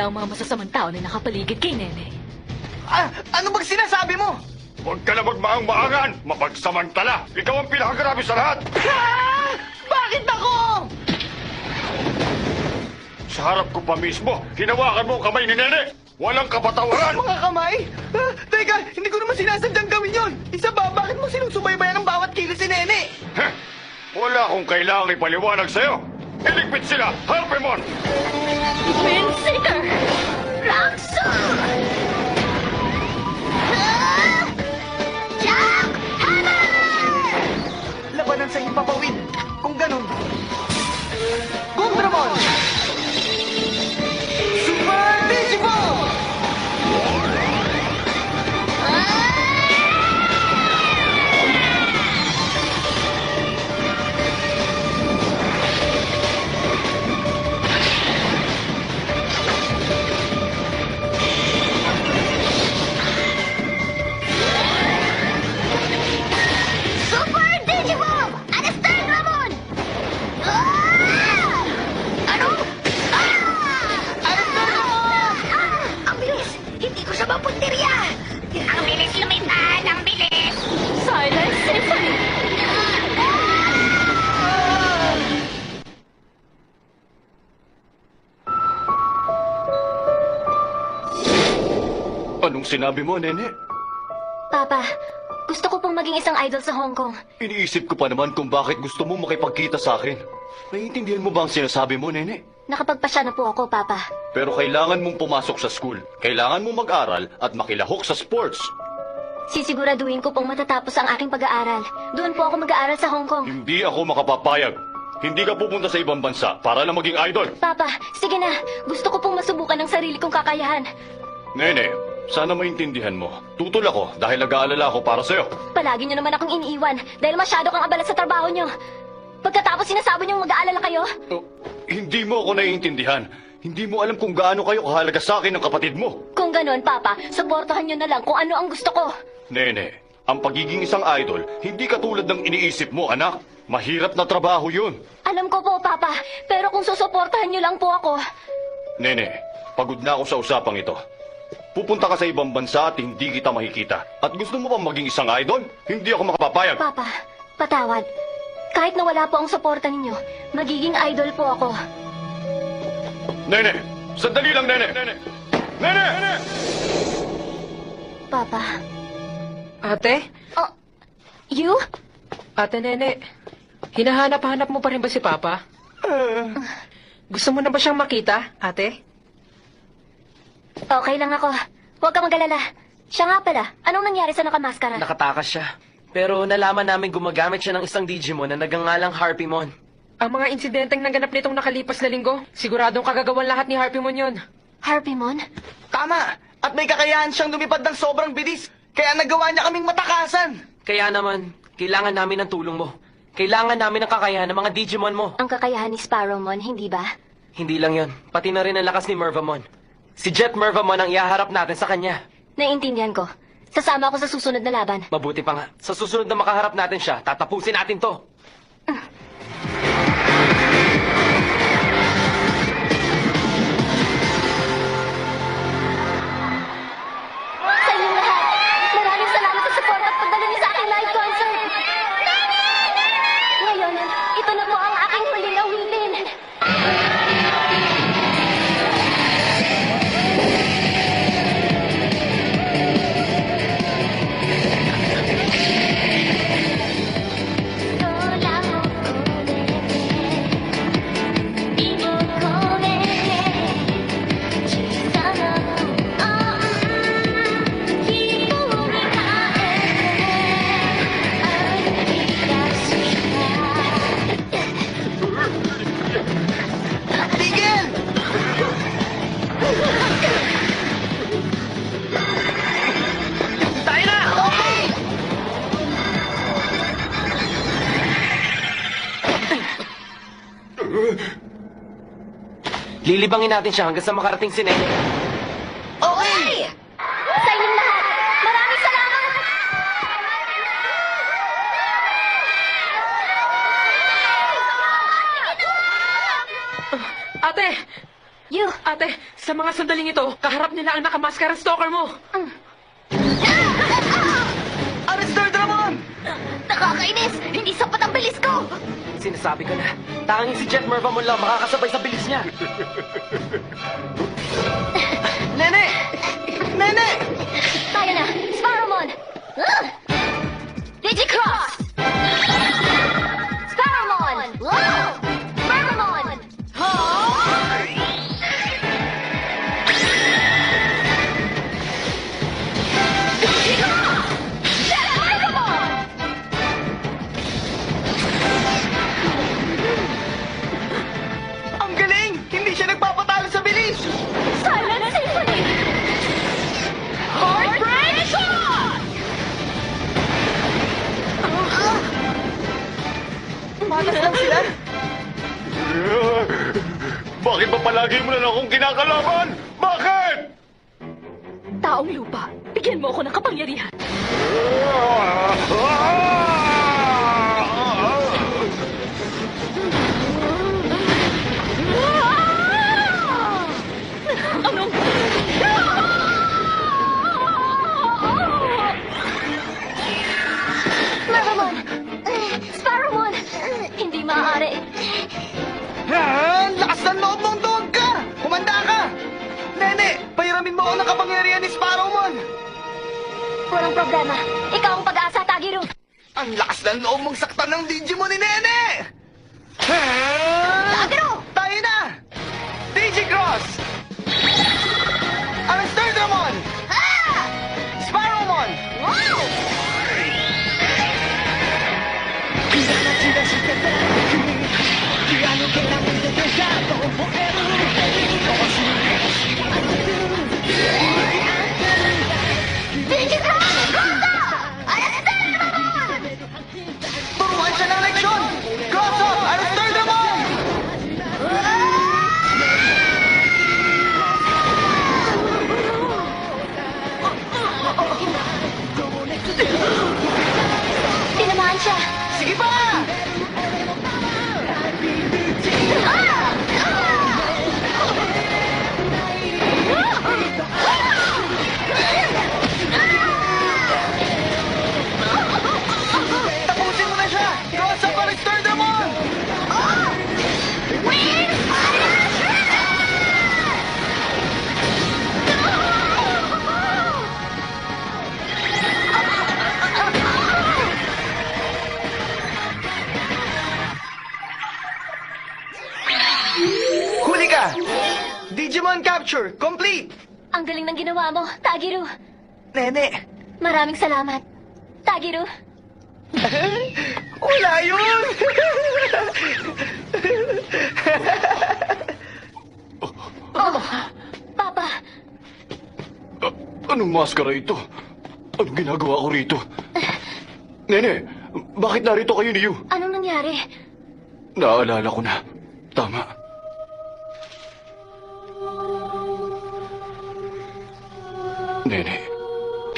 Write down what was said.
Sila ang mga masasamang tao na nakapaligid kay Nene. Ano bang sinasabi mo? Huwag ka na magmaang-maangan! Mapagsamantala! Ikaw ang pinakagrabe sa lahat! Bakit ako? Sa harap ko pa mismo, hinawakan mo ang kamay ni Nene! Walang kapatawaran! Mga kamay? Teka, hindi ko naman sinasadyang gawin yon. Isa ba, bakit mo sinusubaybayan ng bawat kilos si Nene? Heh! Wala akong kailangang ipaliwanag sa'yo! Iligpit sila! Harpemon! Windseeker! Raksu! Jackhammer! Labanan sa ipapawid. Kung ganun. Gundramon! Super Digimon! Super Digimon! Understand, Ramon? Ah! Ano? Ang bilis! Hindi ko siya mapuntirya! Ang bilis lumipad! Ang bilis! Silent Symphony! Anong sinabi mo, Nene? Papa, gusto ko pong maging isang idol sa Hong Kong. Iniisip ko pa naman kung bakit gusto mo makipagkita sa akin. Naiintindihan mo ba ang sinasabi mo, Nene? Nakapagpasya na po ako, Papa. Pero kailangan mong pumasok sa school. Kailangan mong mag-aral at makilahok sa sports. Sisiguraduhin ko pong matatapos ang aking pag-aaral. Doon po ako mag-aaral sa Hong Kong. Hindi ako makapapayag. Hindi ka pupunta sa ibang bansa para lang maging idol. Papa, sige na. Gusto ko pong masubukan ng sarili kong kakayahan. Nene, sana maintindihan mo. Tutol ako dahil nag-aalala ako para sa'yo. Palagi niyo naman akong iniiwan dahil masyado kang abala sa trabaho niyo. Pagkatapos sinasabi niyong mag-aalala kayo? Oh, hindi mo ako naiintindihan. Hindi mo alam kung gaano kayo kahalaga sa akin ng kapatid mo. Kung ganun, Papa, suportahan niyo na lang kung ano ang gusto ko. Nene, ang pagiging isang idol, hindi katulad ng iniisip mo, anak. Mahirap na trabaho yun. Alam ko po, Papa, pero kung susuportahan niyo lang po ako. Nene, pagod na ako sa usapang ito. Pupunta ka sa ibang bansa at hindi kita makikita. At gusto mo bang maging isang idol? Hindi ako makapapayag. Papa, patawad. Kahit na wala po ang suporta ninyo, magiging idol po ako. Nene, sandali lang, Nene. Nene! Nene! Papa. Ate? Oh, you? Ate Nene, hinahanap-hanap mo pa rin ba si Papa? Gusto mo na ba siyang makita, ate? Okay lang ako. Huwag ka mag-alala. Siya nga pala, anong nangyari sa nakamaskara? Nakatakas siya. Pero nalaman namin gumagamit siya ng isang Digimon na nagangalang Harpymon. Ang mga insidenteng naganap nitong nakalipas na linggo, siguradong kagagawan lahat ni Harpymon yun. Harpymon? Tama! At may kakayahan siyang lumipad ng sobrang bilis. Kaya nagawa niya kaming matakasan. Kaya naman, kailangan namin ng tulong mo. Kailangan namin ng kakayahan ng mga Digimon mo. Ang kakayahan ni Sparrowmon, hindi ba? Hindi lang yon, pati na rin ang lakas ni Mervamon. Si Jet Mervamon ang ihaharap natin sa kanya. Naiintindihan ko. Sasama ako sa susunod na laban. Mabuti pa nga, sa susunod na makaharap natin siya, tatapusin natin to. Sa inyong lahat, maraming salamat sa support at pagdalo niyo sa aking live concert. Ngayon, ito na po ang aking huling awitin. Tigil! Tayo na! Okay! Lilibangin natin siya hanggang sa makarating si Nene. Okay! Sa inyong lahat, maraming salamat! Ate! You, Ate, Sa mga sandaling ito, kaharap nila ang nakamaskarang stalker mo. Arrestor Dramon! Nakakainis! Hindi sapat ang bilis ko! Sinasabi ko na, tanging si Jet Mervamon lang makakasabay sa bilis niya. Nene! Nene! Tayo na! Sparrowmon! Digicross! Sparrowmon! Mervamon! Digicross! Mervamon! Ang galing! Hindi siya nagpapatalo sa bilis! Silent Symphony! Heartbreak Shot! Matas lang sila! Bakit ba palagi mo na akong kinakalaban? Bakit? Taong lupa, bigyan mo ako ng kapangyarihan. Anong... Mervamon! Sparrowmon! Hindi maaari. Ang lakas ng loob mong tuwag ka! Kumanda ka! Nene, pahiramin mo ako ng kapangyarihan ni Sparrowmon! Walang problema. Ikaw ang pag-asa, Tagiru. Ang lakas ng loob mong saktan ng Digimon ni Nene! Tagiru! Tayo na! Digicross! Arrestor Dramon! Ah! Sparrowmon! Wow! Digicross! Gogo! Arrestor! Turuan siya ng leksyon! Cross up! Arrestor Dramon! Tinamaan siya. Sige pa! Tapusin mo na siya! Cross up! Arrestor Dramon! Huli ka! Digimon capture complete! Ang galing ng ginawa mo, Tagiru. Nene! Maraming salamat. Tagiru. Wala yun! Papa, Anong maskara ito? Anong ginagawa ko rito? Nene, bakit narito kayo ni Yu? anong nangyari? Naalala ko na. Tama. Nene,